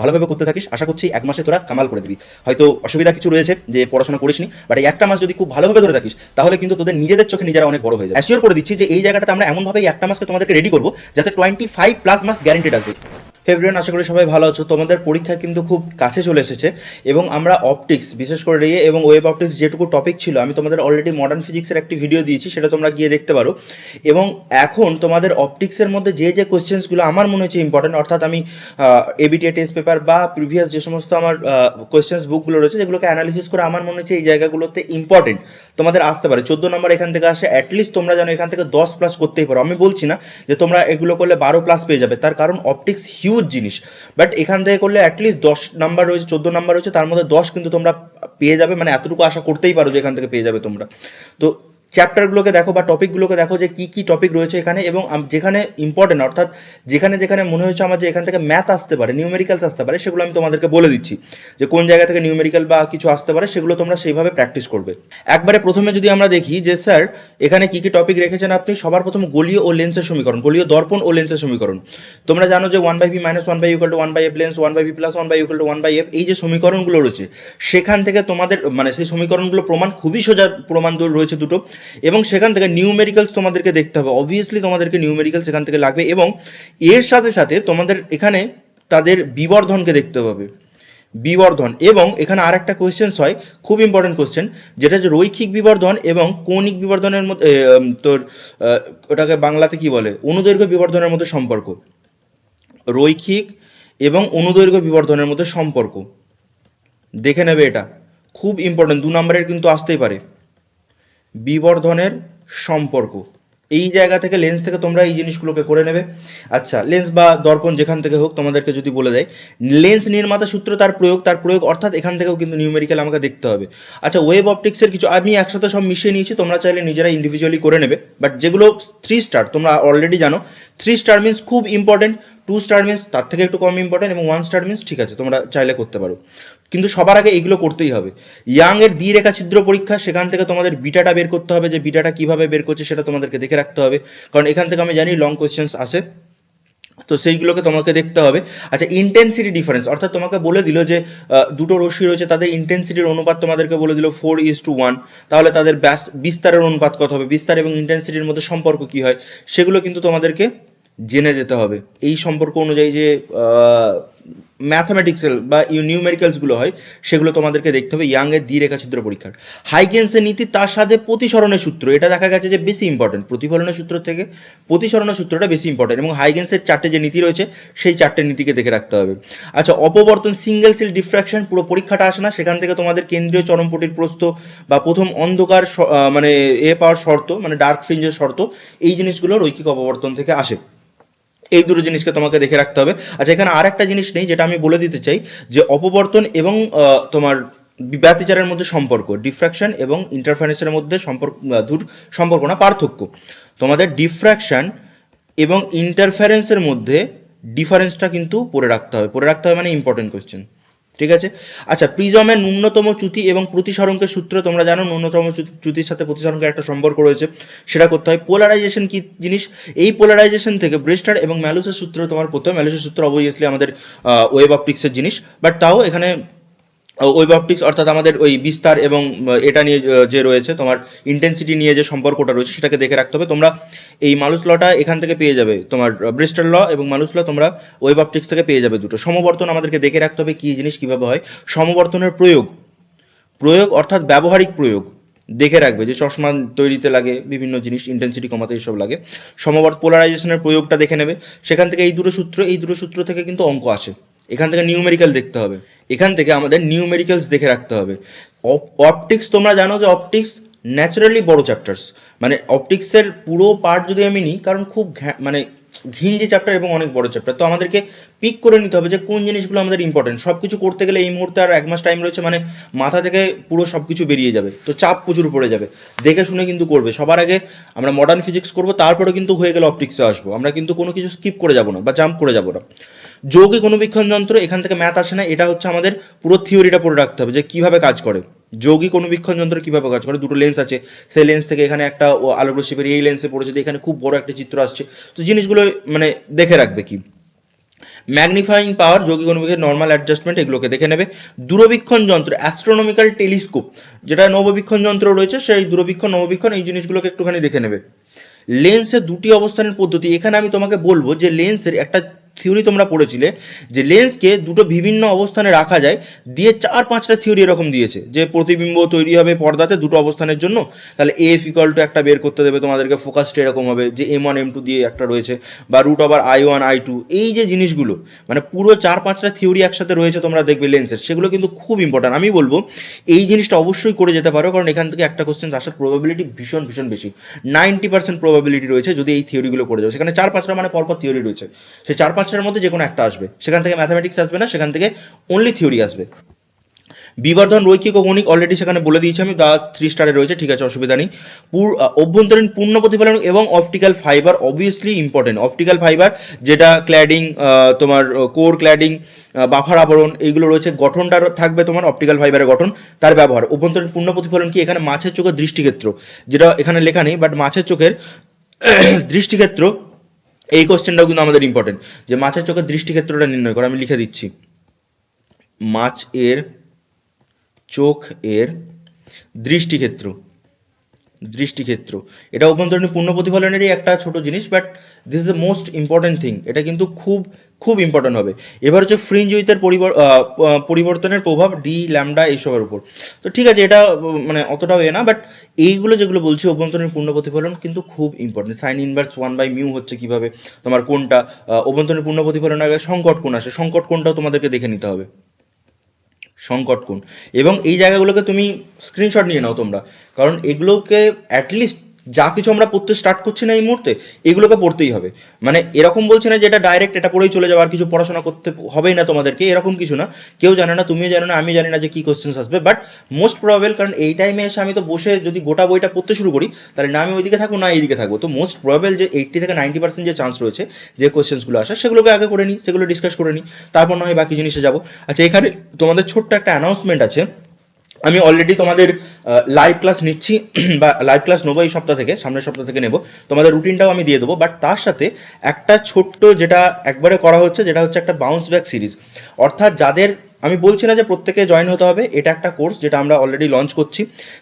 ভালোভাবে করতে থাকিস, আশা করছি 1 মাসে তোরা কামাল করে দিবি। হয়তো অসুবিধা কিছু রয়েছে যে পড়াশোনা করিসনি, বাট এই 1টা মাস যদি খুব ভালোভাবে ধরে থাকিস তাহলে কিন্তু তোদের নিজেদের চোখে নিজেরা অনেক বড় হয়ে যাবে। অ্যাসিওর করে দিচ্ছি যে এই জায়গাটাতে আমরা এমনভাবে এই 1টা মাসকে তোমাদেরকে রেডি করবো যাতে 25+ মাস গ্যারেন্টেড আসবে। এভরিওয়ান, আশা করি সবাই ভালো আছো। তোমাদের পরীক্ষা কিন্তু খুব কাছে চলে এসেছে এবং আমরা অপটিক্স, বিশেষ করে রে এবং ওয়েব অপটিক্স যেটুকু টপিক ছিল আমি তোমাদের অলরেডি মডার্ন ফিজিক্সের একটি ভিডিও দিয়েছি, সেটা তোমরা গিয়ে দেখতে পারো। এবং এখন তোমাদের অপটিক্সের মধ্যে যে যে কোয়েশ্চেন্সগুলো আমার মনে হচ্ছে ইম্পর্টেন্ট, অর্থাৎ আমি এবিটিএ টেস্ট পেপার বা প্রিভিয়াস যে সমস্ত আমার কোয়েশ্চেন্স বুকগুলো রয়েছে যেগুলোকে অ্যানালিসিস করে আমার মনে হচ্ছে এই জায়গাগুলোতে ইম্পর্টেন্ট তোমাদের আসতে পারে। 14 নম্বর এখান থেকে আসে, অ্যাটলিস্ট তোমরা জানো এখান থেকে 10+ করতেই পারো। আমি বলছি না যে তোমরা এগুলো করলে 12+ পেয়ে যাবে, তার কারণ অপটিক্স হিউজ জিনিস, বাট এখান থেকে করলে অ্যাটলিস্ট 10 নাম্বার রয়েছে, 14 নাম্বার রয়েছে, তার মধ্যে 10 কিন্তু তোমরা পেয়ে যাবে, মানে এতটুকু আশা করতেই পারো যে এখান থেকে পেয়ে যাবে তোমরা। তো চ্যাপ্টারগুলোকে দেখো বা টপিকগুলোকে দেখো যে কি কি টপিক রয়েছে এখানে, এবং যেখানে ইম্পর্টেন্ট অর্থাৎ যেখানে যেখানে মনে হচ্ছে আমার যে এখান থেকে ম্যাথ আসতে পারে, নিউমেরিক্যালস আসতে পারে, সেগুলো আমি তোমাদেরকে বলে দিচ্ছি যে কোন জায়গা থেকে নিউমেরিক্যাল বা কিছু আসতে পারে, সেগুলো তোমরা সেইভাবে প্র্যাকটিস করবে। একবারে প্রথমে যদি আমরা দেখি যে স্যার এখানে কি কি টপিক রেখেছেন আপনি, সবার প্রথম গোলীয় ও লেন্সের সমীকরণ, গোলীয় দর্পণ ও লেন্সের সমীকরণ। তোমরা জানো যে 1/v - 1/u = 1/f lens, 1/v + 1/u = 1/f, এই যে সমীকরণগুলো রয়েছে সেখান থেকে তোমাদের মানে সেই সমীকরণগুলো প্রমাণ খুবই সোজা প্রমাণ রয়েছে দুটো, এবং সেখান থেকে নিউমেরিক্যালস তোমাদেরকে দেখতে হবে। অবভিয়াসলি তোমাদেরকে নিউমেরিক্যালস এখান থেকে লাগবে, এবং এর সাথে সাথে তোমাদের এখানে তাদের বিবর্ধনকে দেখতে হবে, বিবর্ধন। এবং এখানে আরেকটা কোয়েশ্চেন হয়, খুব ইম্পর্টেন্ট কোয়েশ্চেন, যেটা যে রৈখিক বিবর্ধন এবং কৌণিক বিবর্ধনের মধ্যে তোর ওটাকে বাংলাতে কি বলে, অনুদৈর্ঘ্য বিবর্ধনের মধ্যে সম্পর্ক, রৈখিক এবং অনুদৈর্ঘ্য বিবর্ধনের মধ্যে সম্পর্ক দেখে নেবে। এটা খুব ইম্পর্টেন্ট, 2 নম্বরের কিন্তু আসতেই পারে। বিবর্ধনের সম্পর্ক, এই জায়গা থেকে লেন্স থেকে তোমরা এই জিনিসগুলোকে করে নেবে। আচ্ছা, লেন্স বা দর্পণ যেখান থেকে হোক তোমাদেরকে যদি বলে দেয় লেন্স নির্মাতা সূত্র, তার প্রয়োগ অর্থাৎ এখান থেকেও কিন্তু নিউমেরিক্যাল আমাকে দেখতে হবে। আচ্ছা, ওয়েব অপটিক্সের কিছু আমি একসাথে সব মিশিয়ে নিয়েছি, তোমরা চাইলে নিজেরা ইন্ডিভিজুয়ালি করে নেবে, বাট যেগুলো 3 স্টার তোমরা অলরেডি জানো। 3 স্টার মিনস খুব ইম্পর্টেন্ট, 2 স্টার মিনস তার থেকে একটু কম ইম্পর্টেন্ট, এবং 1 স্টার মিনস ঠিক আছে তোমরা চাইলে করতে পারো, কিন্তু সবার আগে এইগুলো করতেই হবে। ইয়াং এর দ্বিরেখা ছিদ্র পরীক্ষা, সেখান থেকে তোমাদের বিটাটা বের করতে হবে, যে বিটাটা কিভাবে বের করছে সেটা তোমাদেরকে দেখে রাখতে হবে, কারণ এখান থেকে আমি জানি লং কোয়েশ্চেন্স আসে, তো সেইগুলোকে তোমাকে দেখতে হবে। আচ্ছা, ইন্টেন্সিটি ডিফারেন্স, অর্থাৎ তোমাকে বলে দিল যে দুটো রশ্মি রয়েছে তাদের ইন্টেন্সিটির অনুপাত তোমাদেরকে বলে দিল 4:1, তাহলে তাদের বিস্তারের অনুপাত কত হবে, বিস্তার এবং ইন্টেন্সিটির মধ্যে সম্পর্ক কি হয়, সেগুলো কিন্তু তোমাদেরকে জেনে যেতে হবে। এই সম্পর্ক অনুযায়ী যে ম্যাথমেটিক্সের বা নিউমেরিক্যালসগুলো হয় সেগুলো তোমাদেরকে দেখতে হবে ইয়াং এর দ্বিরেখা ছিদ্র পরীক্ষার। হাইগেন্সের নীতি, তার সাথে প্রতিসরণের সূত্র, এটা দেখা গেছে যে বেশি ইম্পর্টেন্ট, প্রতিফলনের সূত্র থেকে প্রতিসরণের সূত্রটা বেশি ইম্পর্টেন্ট, এবং হাইগেন্সের 4টে যে নীতি রয়েছে সেই 4টে নীতিকে দেখে রাখতে হবে। আচ্ছা, অপবর্তন, সিঙ্গেল সেল ডিফ্র্যাকশন, পুরো পরীক্ষাটা আসে না, সেখান থেকে তোমাদের কেন্দ্রীয় চরমপটির প্রস্থ বা প্রথম অন্ধকার মানে পাওয়ার শর্ত, মানে ডার্ক ফ্রিঞ্জের শর্ত, এই জিনিসগুলো রৈখিক অপবর্তন থেকে আসে। এই দুটো জিনিসকে তোমাকে দেখে রাখতে হবে। আচ্ছা, এখানে আর একটা জিনিস নেই যেটা আমি বলে দিতে চাই, যে অপবর্তন এবং তোমার ব্যতিচারের মধ্যে সম্পর্ক, ডিফ্র্যাকশন এবং ইন্টারফারেন্সের মধ্যে সম্পর্ক না, পার্থক্য। তোমাদের ডিফ্র্যাকশন এবং ইন্টারফারেন্সের মধ্যে ডিফারেন্সটা কিন্তু পড়ে রাখতে হবে মানে ইম্পর্টেন্ট কোয়েশ্চেন, ঠিক আছে। আচ্ছা, প্রিজমের ন্যূনতম চ্যুতি এবং প্রতিসরণের সূত্র, তোমরা জানো ন্যূনতম চ্যুতির সাথে প্রতিসরণের একটা সম্পর্ক রয়েছে, সেটা করতে হয়। পোলারাইজেশন কি জিনিস, এই পোলারাইজেশন থেকে ব্রেস্টার এবং ম্যালুসের সূত্র তোমার পড়তে হয়। ম্যালুসের সূত্র অবভিয়াসলি আমাদের ওয়েব অপটিক্সের জিনিস, বাট তাও এখানে ওয়েব অপটিক্স অর্থাৎ আমাদের ওই বিস্তার এবং এটা নিয়ে যে রয়েছে তোমার ইন্টেন্সিটি নিয়ে যে সম্পর্কটা রয়েছে সেটাকে দেখে রাখতে হবে। তোমরা এই মালুস লটা এখান থেকে পেয়ে যাবে, তোমার ব্রেস্টার ল এবং মালুস ল তোমরা ওয়েব অপটিক্স থেকে পেয়ে যাবে দুটো। সমবর্তন আমাদেরকে দেখে রাখতে হবে কি জিনিস কিভাবে হয়। সমবর্তনের প্রয়োগ অর্থাৎ ব্যবহারিক প্রয়োগ দেখে রাখবে, যে চশমা তৈরিতে লাগে, বিভিন্ন জিনিস ইন্টেন্সিটি কমাতে এইসব লাগে। পোলারাইজেশনের প্রয়োগটা দেখে নেবে, সেখান থেকে এই দুটো সূত্র থেকে কিন্তু অঙ্ক আসে, এখান থেকে নিউমেরিক্যাল দেখতে হবে, এখান থেকে আমাদের নিউমেরিক্যালস দেখে রাখতে হবে। অপটিক্স তোমরা জানো যে অপটিক্স ন্যাচারালি বড় চ্যাপ্টার্স, মানে অপটিক্সের পুরো পার্ট যদি আমি নিই, কারণ খুব মানে ঘিঞ্জি চ্যাপ্টার এবং অনেক বড় চ্যাপ্টার, তো আমাদেরকে পিক করে নিতে হবে যে কোন জিনিসগুলো আমাদের ইম্পর্টেন্ট। সবকিছু করতে গেলে এই মুহূর্তে আর 1 মাস টাইম রয়েছে, মানে মাথা থেকে পুরো সবকিছু বেরিয়ে যাবে, তো চাপ প্রচুর পড়ে যাবে। দেখে শুনে কিন্তু করবে। সবার আগে আমরা মডার্ন ফিজিক্স করবো, তারপরে কিন্তু হয়ে গেলে অপটিক্সে আসবো, আমরা কিন্তু কোনো কিছু স্কিপ করে যাবো না বা জাম্প করে যাবো না। যৌগিক অনুবীক্ষণ যন্ত্র, এখান থেকে ম্যাথ আসে না, এটা হচ্ছে আমাদের পুরো থিওরিটা পড়ে রাখতে হবে যে কিভাবে কাজ করে যৌগিক অনুবীক্ষণ যন্ত্র, কিভাবে কাজ করে। দুটো লেন্স আছে, সেই লেন্স থেকে এখানে একটা আলোক রশ্মি বেরিয়ে এই লেন্সে পড়েছে, এখানে খুব বড় একটা চিত্র আসছে, তো জিনিসগুলো মানে দেখে রাখবে কি। ম্যাগনিফাইং পাওয়ার, যৌগিক অনুবেগের নর্মাল অ্যাডজাস্টমেন্ট, এগুলোকে দেখে নেবে। দূরবীক্ষণ যন্ত্র, অ্যাস্ট্রোনমিক্যাল টেলিস্কোপ, যেটা নববীক্ষণ যন্ত্র রয়েছে সেই দূরবীক্ষণ নববীক্ষণ এই জিনিসগুলোকে একটুখানি দেখে নেবে। লেন্সের দুটি অবস্থানের পদ্ধতি, এখানে আমি তোমাকে বলবো যে লেন্সের একটা থিওরি তোমরা পড়েছিলে যে লেন্সকে দুটো বিভিন্ন অবস্থানে রাখা যায়, দিয়ে 4-5টা থিওরি এরকম দিয়েছে যে প্রতিবিম্ব তৈরি হবে পর্দাতে দুটো অবস্থানের জন্য, তাহলে এফ ইকুয়াল টু একটা বের করতে দেবে তোমাদেরকে, ফোকাসটা এরকম হবে যে M1 M2 দিয়ে একটা রয়েছে, বা রুট ওভার I1 I2, এই যে জিনিসগুলো মানে পুরো 4-5টা থিওরি একসাথে রয়েছে তোমরা দেখবে লেন্সের, সেগুলো কিন্তু খুব ইম্পর্টেন্ট। আমি বলবো এই জিনিসটা অবশ্যই করে যেতে পারো, কারণ এখান থেকে একটা কোশ্চেন আসার প্রবাবিলিটি ভীষণ ভীষণ বেশি, 90% প্রবাবিলিটি রয়েছে যদি এই থিওরিগুলো করে যাও। সেখানে 4-5টা মানে পরপর থিওরি রয়েছে, সেই 4-5টার মধ্যে যে কোনো একটা আসবে, সেখান থেকে ম্যাথামেটিক্স আসবে না, সেখান থেকে অনলি থিওরি আসবে। বিবর্ধন, রৈখিক ও কৌণিক অলরেডি সেখানে বলে দিয়েছি আমি, দা 3 স্টারে রয়েছে, ঠিক আছে, অসুবিধা নেই। অভ্যন্তরীণ পূর্ণ প্রতিফলন এবং optical fibre obviously important. Optical fibre যেটা ক্ল্যাডিং, তোমার কোর ক্ল্যাডিং, বাফার আবরণ, এইগুলো রয়েছে, গঠনটা থাকবে তোমার অপটিক্যাল ফাইবারের গঠন, তার ব্যবহার। অভ্যন্তরীণ পূর্ণ প্রতিফলন কি, এখানে মাছের চোখের দৃষ্টিক্ষেত্র, যেটা এখানে লেখা নেই বাট মাছের চোখের দৃষ্টিক্ষেত্র, এই কোশ্চেনটাও কিন্তু আমাদের ইম্পর্টেন্ট, যে মাছের চোখের দৃষ্টিক্ষেত্রটা নির্ণয় করো। আমি লিখে দিচ্ছি, মাছ এর চোখ এর দৃষ্টিক্ষেত্র, দৃষ্টিক্ষেত্র এটা অভ্যন্তরীণ পূর্ণ প্রতিফলনেরই একটা ছোট জিনিস, but this is the most important thing, এটা কিন্তু খুব খুব ইম্পর্টেন্ট হবে। এবার হচ্ছে ফ্রিঞ্জ উইথের পরিবর্তনের প্রভাব ডি ল্যামডা এইসবের উপর। তো ঠিক আছে, এটা মানে অতটাও না, বাট এইগুলো যেগুলো বলছি অভ্যন্তরীণ পূর্ণ প্রতিফলন কিন্তু খুব ইম্পর্টেন্ট। সাইন ইনভার্স 1/μ হচ্ছে কিভাবে, তোমার কোনটা অভ্যন্তরীণ পূর্ণ প্রতিফলনের আগে সংকট কোণ আসে, সংকট কোণটাও তোমাদেরকে দেখে নিতে হবে, সংকট কোণ। এবং এই জায়গাগুলোকে তুমি স্ক্রিনশট নিয়ে নাও তোমরা, কারণ এগুলোকে অ্যাটলিস্ট যা কিছু আমরা পড়তে স্টার্ট করছি না এই মুহূর্তে, এগুলোকে পড়তেই হবে। মানে এরকম বলছি না যে এটা ডাইরেক্ট এটা পড়েই চলে যাওয়া, আর কিছু পড়াশোনা করতে হবেই না তোমাদেরকে, এরকম কিছু না। কেউ জানে না, তুমিও জানো না, আমি জানি না যে কি কোশ্চেন্স আসবে, বাট মোস্ট প্রবাবল, কারণ এই টাইমে এসে আমি তো বসে যদি গোটা বইটা পড়তে শুরু করি, তাহলে না আমি ওইদিকে থাকবো না এইদিকে থাকবো। তো মোস্ট প্রবাবল যে 80 থেকে 90% যে চান্স রয়েছে যে কোশ্চেন্সগুলো আসার, সেগুলোকে আগে করে নিই, সেগুলো ডিসকাস করে নিই, তারপর না হয় বাকি জিনিসে যাবো। আচ্ছা, এখানে তোমাদের ছোট্ট একটা অ্যানাউন্সমেন্ট আছে। আমি অলরেডি তোমাদের লাইভ ক্লাস নিচ্ছি বা লাইভ ক্লাস নেবো এই সপ্তাহ থেকে, সামনের সপ্তাহ থেকে নেবো, তোমাদের রুটিনটাও আমি দিয়ে দেবো, বাট তার সাথে একটা ছোট্ট যেটা একবারে করা হচ্ছে, যেটা হচ্ছে একটা বাউন্স ব্যাক সিরিজ। অর্থাৎ যাদের, আমি বলছি না যে প্রত্যেকে জয়েন হতে হবে, এটা একটা কোর্স যেটা আমরা অলরেডি লঞ্চ করছি,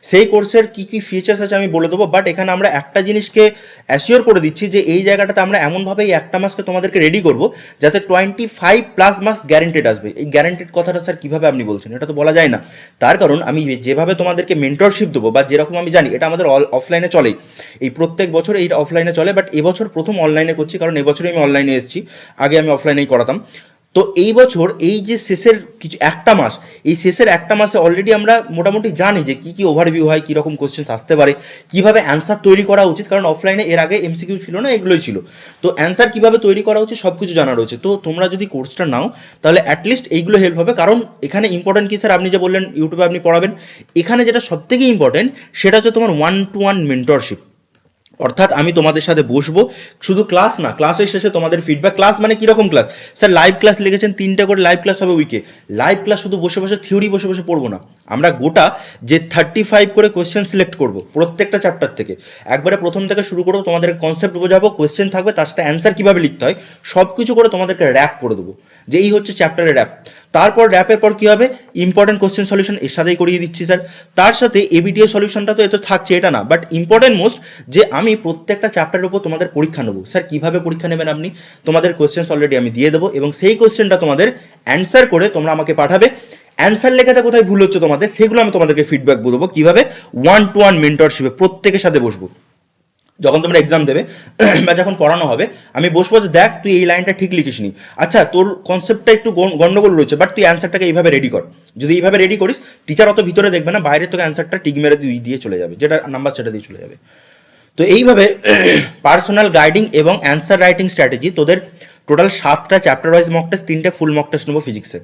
সেই কোর্সের কি কি ফিচার্স আছে আমি বলে দেবো, বাট এখানে আমরা একটা জিনিসকে অ্যাসিওর করে দিচ্ছি যে এই জায়গাটাতে আমরা এমনভাবে এই একটা মাসকে তোমাদেরকে রেডি করবো যাতে 25+ মাস গ্যারেন্টেড আসবে। এই গ্যারেন্টেড কথাটা স্যার কিভাবে আপনি বলছেন, এটা তো বলা যায় না। তার কারণ আমি যেভাবে তোমাদেরকে মেন্টরশিপ দেবো বা যেরকম আমি জানি, এটা আমাদের অফলাইনে চলেই, এই প্রত্যেক বছর এইটা অফলাইনে চলে, বাট এবছর প্রথম অনলাইনে করছি, কারণ এবছরই আমি অনলাইনে এসেছি, আগে আমি অফলাইনেই করাতাম। তো এই বছর এই যে শেষের কিছু একটা মাস, এই শেষের একটা মাসে অলরেডি আমরা মোটামুটি জানি যে কি কি ওভারভিউ হয়, কিরকম কোশ্চেন আসতে পারে, কিভাবে অ্যান্সার তৈরি করা উচিত, কারণ অফলাইনে এর আগে এমসিকিউ ছিল না, এগুলোই ছিল। তো অ্যান্সার কিভাবে তৈরি করা উচিত সবকিছু জানা রয়েছে। তো তোমরা যদি কোর্সটা নাও তাহলে অ্যাটলিস্ট এইগুলো হেল্প হবে, কারণ এখানে ইম্পর্টেন্ট কি স্যার, আপনি যে বললেন ইউটিউবে আপনি পড়াবেন, এখানে যেটা সব থেকে ইম্পর্টেন্ট সেটা হচ্ছে তোমার 1-to-1 মেন্টরশিপ। অর্থাৎ আমি তোমাদের সাথে বসবো, শুধু ক্লাস না, ক্লাসের শেষে তোমাদের ফিডব্যাক। ক্লাস মানে কিরকম ক্লাস স্যার, লাইভ ক্লাস লিখেছেন 3টে করে লাইভ ক্লাস হবে উইকে, লাইভ ক্লাস শুধু বসে বসে থিওরি বসে বসে পড়বো না, আমরা গোটা যে 35 করে কোয়েশ্চেন সিলেক্ট করবো প্রত্যেকটা চ্যাপ্টার থেকে, একবারে প্রথম থেকে শুরু করবো, তোমাদের কনসেপ্ট বোঝাবো, কোয়েশ্চেন থাকবে, তার সাথে অ্যান্সার কিভাবে লিখতে হয় সব কিছু করে তোমাদেরকে র্যাপ করে দেবো, যে এই হচ্ছে চ্যাপ্টারের র্যাপ। তারপর র্যাপের পর কি হবে, ইম্পর্টেন্ট কোশ্চেন সলিউশন এর সাথেই করিয়ে দিচ্ছি স্যার, তার সাথে এবিটিএ সলিউশনটা তো এত থাকছে, এটা না, বাট ইম্পর্টেন্ট মোস্ট যে আমি প্রত্যেকটা চ্যাপ্টারের উপর তোমাদের পরীক্ষা নেবো। স্যার কিভাবে পরীক্ষা নেবেন আপনি, তোমাদের কোশ্চেন্স অলরেডি আমি দিয়ে দেবো, এবং সেই কোশ্চেনটা তোমাদের অ্যান্সার করে তোমরা আমাকে পাঠাবে, অ্যান্সার লেখাতে কোথায় ভুল হচ্ছে তোমাদের সেগুলো আমি তোমাদেরকে ফিডব্যাক দেবো, কিভাবে 1-to-1 মেন্টরশিপে প্রত্যেকের সাথে বসবো। যখন তোমরা এক্সাম দেবে বা যখন পড়ানো হবে, আমি বসবো যে দেখ তুই এই লাইনটা ঠিক লিখিসনি, আচ্ছা তোর কনসেপ্টটা একটু গন্ডগোল রয়েছে, বাট তুই অ্যান্সারটাকে এইভাবে রেডি কর। যদি এইভাবে রেডি করিস, টিচার অত ভিতরে দেখবে না, বাইরে তোকে অ্যান্সারটা টিক মেরে দিয়ে চলে যাবে, যেটা নাম্বার সেটা দিয়ে চলে যাবে। তো এইভাবে পার্সোনাল গাইডিং এবং অ্যান্সার রাইটিং স্ট্র্যাটেজি, তোদের টোটাল 7টা চ্যাপ্টার ওয়াইজ মক টেস্ট, 3টে ফুল মক টেস্ট নেবো ফিজিক্সে।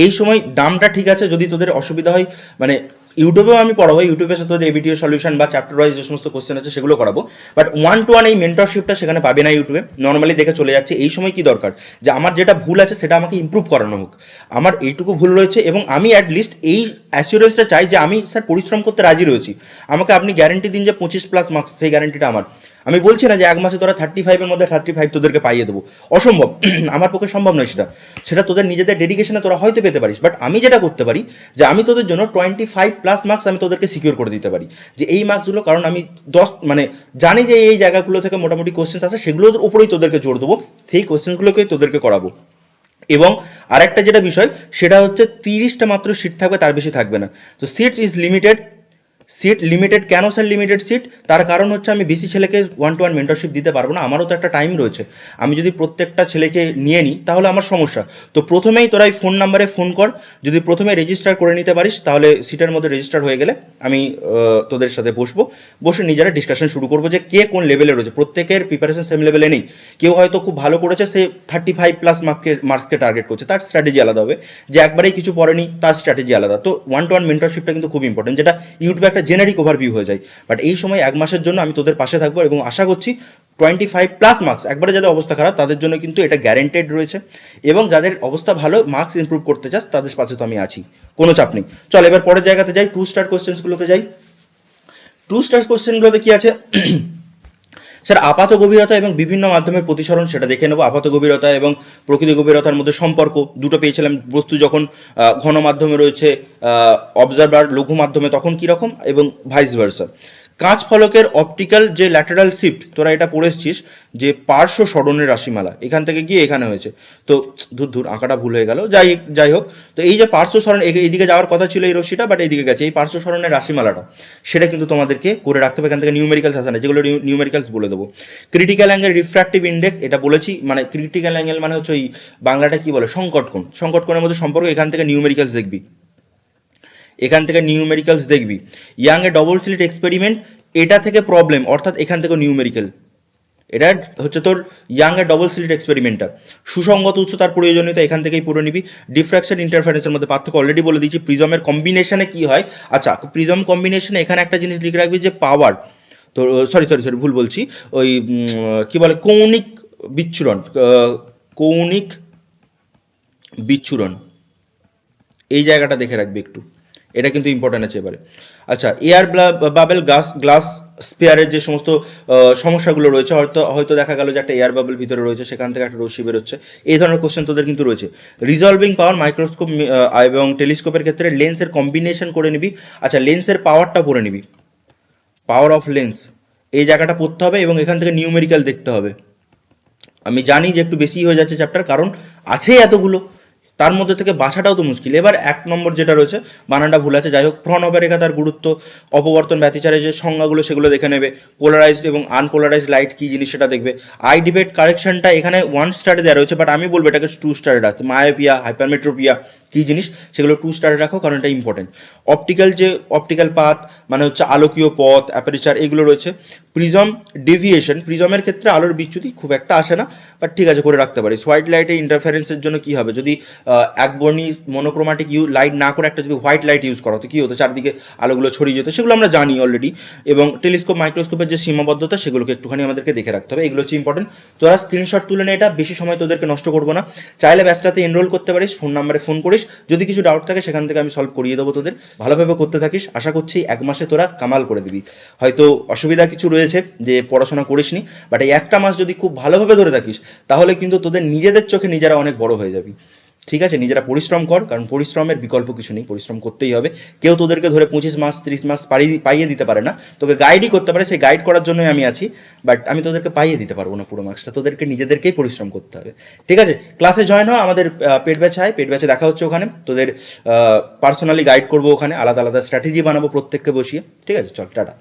এই সময় দামটা ঠিক আছে, যদি তোদের অসুবিধা হয়, মানে ইউটিউবেও আমি পড়াবো, ইউটিউবে তোদের এবিটিও সলিউশন বা চ্যাপ্টার ওয়াইজ যে সমস্ত কোশ্চেন আছে সেগুলো করাবো, বাট 1-to-1 এই মেন্টরশিপটা সেখানে পাবে না ইউটিউবে, নর্মালি দেখে চলে যাচ্ছে। এই সময় কি দরকার, যে আমার যেটা ভুল আছে সেটা আমাকে ইমপ্রুভ করানো হোক, আমার এইটুকু ভুল রয়েছে, এবং আমি অ্যাটলিস্ট এই অ্যাসিওরেন্সটা চাই যে আমি স্যার পরিশ্রম করতে রাজি রয়েছি, আমাকে আপনি গ্যারেন্টি দিন যে 25+ মার্কস, সেই গ্যারেন্টিটা আমার। আমি বলছি না যে এক মাসে তোরা 35-এর মধ্যে 35 তোদেরকে পাইয়ে দেবো, অসম্ভব। আমার পক্ষে সম্ভব নয় সেটা, সেটা তোদের নিজেদের ডেডিকেশনে তোরা হয়তো পেতে পারিস, বাট আমি যেটা করতে পারি যে আমি তোদের জন্য 25+ মার্কস আমি তোদেরকে সিকিউর করে দিতে পারি, যে এই মার্কসগুলো, কারণ আমি 10 মানে জানি যে এই জায়গাগুলো থেকে মোটামুটি কোশ্চেন আছে, সেগুলোর উপরেই তোদেরকে জোর দেবো, সেই কোশ্চেনগুলোকেই তোদেরকে করাবো। এবং আরেকটা যেটা বিষয় সেটা হচ্ছে 30টা মাত্র সিট থাকবে, তার বেশি থাকবে না। তো seat is limited, seat limited কেন স্যার লিমিটেড সিট? তার কারণ হচ্ছে আমি বেশি ছেলেকে 1-to-1 মেন্টরশিপ দিতে পারবো না, আমারও তো একটা টাইম রয়েছে। আমি যদি প্রত্যেকটা ছেলেকে নিয়ে নিই তাহলে আমার সমস্যা। তো প্রথমেই তোরা এই ফোন নাম্বারে ফোন কর, যদি প্রথমে রেজিস্টার করে নিতে পারিস তাহলে সিটের মধ্যে রেজিস্টার হয়ে গেলে আমি তোদের সাথে বসে নিজেরা ডিসকাশন শুরু করবো যে কে কোন লেভেলে রয়েছে। প্রত্যেকের প্রিপারেশন সেম লেভেলে নেই, কেউ হয়তো খুব ভালো করেছে, সে 35+ মার্কসকে টার্গেট করছে, তার স্ট্র্যাটেজি আলাদা হবে। যে একবারেই কিছু পড়েনি তার স্ট্র্যাটেজি আলাদা। তো 1-to-1 মেন্টরশিপটা কিন্তু খুব ইম্পর্টেন্ট, যেটা ইউটিউবে একটা জেনারিক ওভারভিউ হয়ে যায়। বাট এই সময় এক মাসের জন্য আমি তোদের পাশে থাকবো এবং আশা করছি 25+ মার্কস, একবারে যাদের অবস্থা খারাপ তাদের জন্য কিন্তু এটা গ্যারেন্টেড রয়েছে, এবং যাদের অবস্থা ভালো, মার্কস ইমপ্রুভ করতে চাস, তাদের পাশে তো আমি আছি, কোনো চাপ নেই। চল এবার পরের জায়গাতে যাই, 2 স্টার কোশ্চেন্সগুলোতে যাই। 2 স্টার কোশ্চেনগুলোতে কি আছে? স্যার আপাত গভীরতা এবং বিভিন্ন মাধ্যমের প্রতিসরণ সেটা দেখে নেবো। আপাত গভীরতা এবং প্রকৃত গভীরতার মধ্যে সম্পর্ক দুটো পেয়েছিলাম। বস্তু যখন ঘন মাধ্যমে রয়েছে, অবজারভার লঘু মাধ্যমে, তখন কি রকম, এবং ভাইস ভার্সা। কাঁচ ফলকের অপটিক্যাল যে ল্যাটারাল শিফট, তোরা এটা পড়ে এসছিস যে পার্শ্ব সরণের রাশিমালা, এখান থেকে গিয়ে এখানে হয়েছে। তো ধুর আঁকাটা ভুল হয়ে গেল, যাই হোক। তো এই যে পার্শ্ব সরণ, এইদিকে যাওয়ার কথা ছিল এই রশ্মিটা, বাট এইদিকে গেছে। এই পার্শ্ব সরণের রাশিমালাটা সেটা কিন্তু তোমাদেরকে করে রাখতে হবে। এখান থেকে নিউমেরিক্যালস আসে না, যেগুলো নিউমেরিক্যালস বলে দেবো। ক্রিটিক্যাল অ্যাঙ্গেল রিফ্র্যাক্টিভ ইন্ডেক্স, এটা বলেছি, মানে ক্রিটিক্যাল অ্যাঙ্গেল মানে হচ্ছে ওই বাংলাটা কি বলে, সংকট কোণ। সংকট কোণের মধ্যে সম্পর্ক, এখান থেকে নিউমেরিক্যালস দেখবি, ইয়াং এ ডবল স্লিট এক্সপেরিমেন্ট, এটা থেকে প্রবলেম, অর্থাৎ এখান থেকে নিউমেরিক্যাল। এটা হচ্ছে তোর ইয়াং এর ডবল স্লিট এক্সপেরিমেন্টটা। সুসংগত উৎস, তার প্রয়োজনীয়তা এখান থেকেই পড়ে নিবি। ডিফ্র্যাকশন ইন্টারফারেন্সের মধ্যে পার্থক্য অলরেডি বলে দিয়েছি। প্রিজমের কম্বিনেশনে কি হয়, আচ্ছা প্রিজম কম্বিনেশনে এখানে একটা জিনিস লিখে রাখবি যে পাওয়ার, তো সরি ভুল বলছি, ওই কি বলে, কৌণিক বিচ্ছুরণ, কৌণিক বিচ্ছুরণ, এই জায়গাটা দেখে রাখবি একটু, এটা কিন্তু ইম্পর্টেন্ট আছে এবারে। আচ্ছা এয়ার বাবেল গ্লাস স্পেয়ারের যে সমস্ত সমস্যাগুলো রয়েছে, হয়তো দেখা গেল যে একটা এয়ার বাবেল ভিতরে রয়েছে, সেখান থেকে একটা রশ্মি বেরোচ্ছে, এই ধরনের কোশ্চেন তোদের কিন্তু রয়েছে। রিজলভিং পাওয়ার, মাইক্রোস্কোপ এবং টেলিস্কোপের ক্ষেত্রে লেন্সের কম্বিনেশন করে নিবি। আচ্ছা লেন্সের পাওয়ারটা পড়ে নিবি, পাওয়ার অফ লেন্স, এই জায়গাটা পড়তে হবে, এবং এখান থেকে নিউমেরিক্যাল দেখতে হবে। আমি জানি যে একটু বেশি হয়ে যাচ্ছে চ্যাপ্টার, কারণ আছেই এতগুলো, তার মধ্যে থেকে বাছাটাও তো মুশকিল। এবার 1 নম্বর যেটা রয়েছে, বানানটা ভুল আছে, যাই হোক। ফ্রন অপেরেখা, তার গুরুত্ব, অপবর্তন ব্যতিচারের যে সংজ্ঞাগুলো সেগুলো দেখে নেবে। পোলারাইজড এবং আনপোলারাইজড লাইট কি জিনিস সেটা দেখবে। আই ডিবেট কারেকশনটা এখানে 1 স্টারে দেওয়া রয়েছে, বাট আমি বলবো এটাকে 2 স্টারে রাখতে। মায়োপিয়া, হাইপারমেট্রোপিয়া কি জিনিস, সেগুলো 2 স্টারে রাখো, কারণ এটা ইম্পর্টেন্ট। অপটিক্যাল পাথ মানে হচ্ছে আলোকীয় পথ, অ্যাপারেচার, এগুলো রয়েছে। প্রিজম ডেভিয়েশন, প্রিজমের ক্ষেত্রে আলোর বিচ্যুতি খুব একটা আসে না, বাট ঠিক আছে করে রাখতে পারিস। হোয়াইট লাইটের ইন্টারফারেন্সের জন্য কি হবে, যদি একবর্ণী মনোক্রোমাটিক লাইট না করে একটা যদি হোয়াইট লাইট ইউজ করা হতো, কি হতো, চারদিকে আলোগুলো ছড়িয়ে যেত, সেগুলো আমরা জানি অলরেডি। এবং টেলিস্কোপ মাইক্রোস্কোপের যে সীমাবদ্ধতা, সেগুলোকে একটুখানি আমাদেরকে দেখে রাখতে হবে, এগুলো হচ্ছে ইম্পর্টেন্ট। তোরা স্ক্রিনশট তুলে নে, এটা বেশি সময় তোদেরকে নষ্ট করবো না। চাইলে ব্যাচটাতে এনরোল করতে পারিস, ফোন নাম্বারে ফোন করিস, যদি কিছু ডাউট থাকে সেখান থেকে আমি সলভ করিয়ে দেবো তোদের। ভালোভাবে করতে থাকিস, আশা করছি 1 মাসে তোরা কামাল করে দিবি। হয়তো অসুবিধা কিছু রয়েছে যে পড়াশোনা করিসনি, বাট এই একটা মাস যদি খুব ভালোভাবে ধরে থাকিস তাহলে কিন্তু তোদের নিজেদের চোখে নিজেরা অনেক বড় হয়ে যাবি। ঠিক আছে, নিজেরা পরিশ্রম কর, কারণ পরিশ্রমের বিকল্প কিছু নেই, পরিশ্রম করতেই হবে। কেউ তোদেরকে ধরে 25 মাস 30 মাস পাইয়ে দিতে পারে না, তোকে গাইডই করতে পারে, সেই গাইড করার জন্যই আমি আছি, বাট আমি তোদেরকে পাইয়ে দিতে পারবো না পুরো মার্কসটা, তোদেরকে নিজেদেরকেই পরিশ্রম করতে হবে। ঠিক আছে, ক্লাসে জয়েন হও, আমাদের পেড ব্যাচ হয়, পেড ব্যাচে দেখা হচ্ছে ওখানে, তোদের পার্সোনালি গাইড করবো, ওখানে আলাদা আলাদা স্ট্র্যাটেজি বানাবো প্রত্যেককে বসিয়ে। ঠিক আছে, চল টাটা।